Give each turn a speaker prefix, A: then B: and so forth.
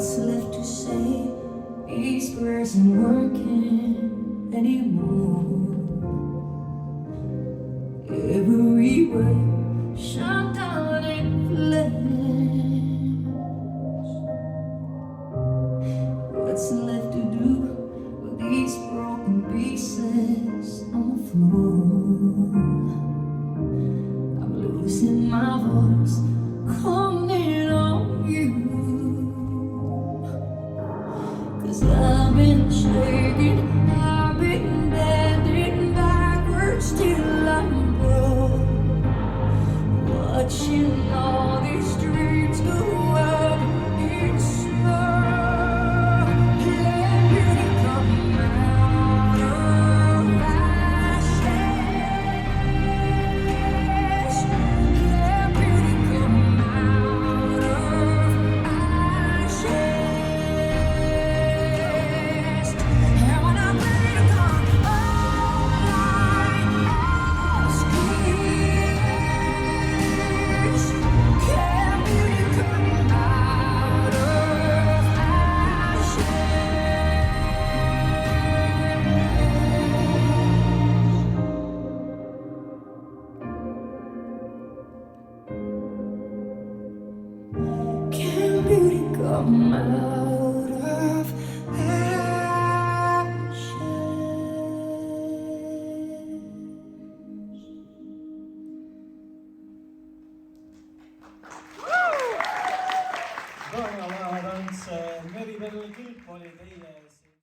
A: What's left to say? These prayers aren't working anymore. Every word shut down in flames. What's left to do with these broken pieces on the floor? I'm losing my voice, calling on you. 'Cause I've been shaking, I've been bending backwards till I'm broke. Watching all these streets go up in smoke. Let beauty come out of ashes. Let beauty come out of ashes. And when I'm ready to come, all I ask is, can beauty come out of ashes? Can beauty come out of ashes?
B: Doncs, Maribel Gil, Politeia.